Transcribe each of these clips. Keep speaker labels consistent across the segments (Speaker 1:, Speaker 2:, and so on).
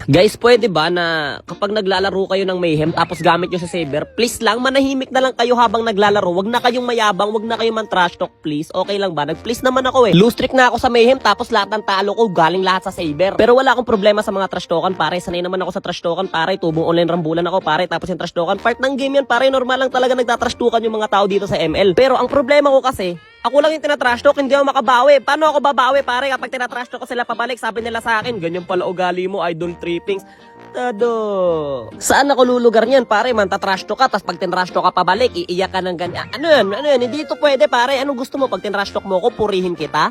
Speaker 1: Guys, pwede ba na kapag naglalaro kayo ng Mayhem tapos gamit nyo sa saber, please lang, manahimik na lang kayo habang naglalaro. Wag na kayong mayabang, wag na kayong man-trash talk, please. Okay lang ba? Nag-please naman ako eh. Lose streak na ako sa Mayhem tapos lahat ng talo ko galing lahat sa saber. Pero wala akong problema sa mga trash talkan, pare. Sanay naman ako sa trash talkan, pare. Tubong online rambulan ako, pare. Tapos yung trash talkan, part ng game yan, pare. Normal lang talaga nagtatrash talkan yung mga tao dito sa ML. Pero ang problema ko kasi, ako lang yung tinatrash talk, hindi ako makabawi. Paano ako babawi, pare? Kapag tinatrash talk ko sila pabalik, sabi nila sa akin, ganyan pala ugali mo, idol trippings. Tado. Saan ako lulugar niyan, pare? Mantatrash talk ka, tapos pag tinrash talk ka pabalik, iiyak ka ng ganyan. Ano yan? Ano yan? Hindi ito pwede, pare. Anong gusto mo? Pag tinrash talk mo ko, purihin kita?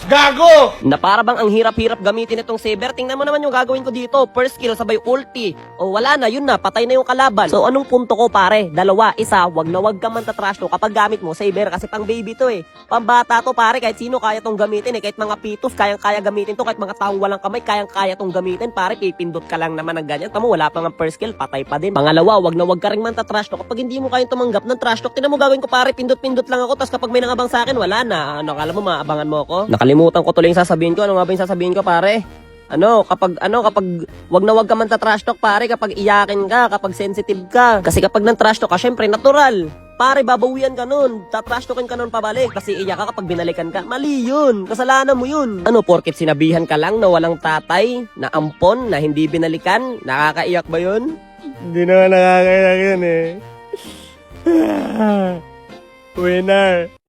Speaker 2: Gago!
Speaker 1: Na para bang ang hirap-hirap gamitin itong saber. Tingnan mo naman yung gagawin ko dito. First skill, sabay ulti. O wala na, yun na, patay na yung kalaban. So anong punto ko, pare? Dalawa, isa, wag na wag ka man tatrash to kapag gamit mo saber kasi pang baby to eh. Pambata to, pare, kahit sino kaya tong gamitin eh. Kahit mga pitos, kayang-kaya gamitin to. Kahit mga taong walang kamay, kayang-kaya tong gamitin. Pare, pipindot ka lang naman ng ganyan. Tamo, wala pang first skill, patay pa din. Pangalawa, wag na wag ka rin man tatrash to kapag hindi mo kayang tumanggap ng trash talk. Tingnan mo gagawin ko, pare, pindot-pindot lang ako. Tapos kapag may nangabang sa akin, wala na. Ano, akala mo maabangan mo ako? Nakalimutan ko tuloy yung sasabihin ko. Ano nga ba yung sasabihin ko, pare? Kapag wag na wag ka man trash talk, pare, kapag iyakin ka, kapag sensitive ka. Kasi kapag nang trash talk ka, syempre natural. Pare, babawian ka nun. Tatrash talkin ka nun pabalik. Kasi iyak ka kapag binalikan ka. Mali yun. Kasalanan mo yun. Porket sinabihan ka lang na walang tatay, na ampon, na hindi binalikan, nakakaiyak ba yun?
Speaker 2: Hindi naman nakakaiyak yun eh. Winner.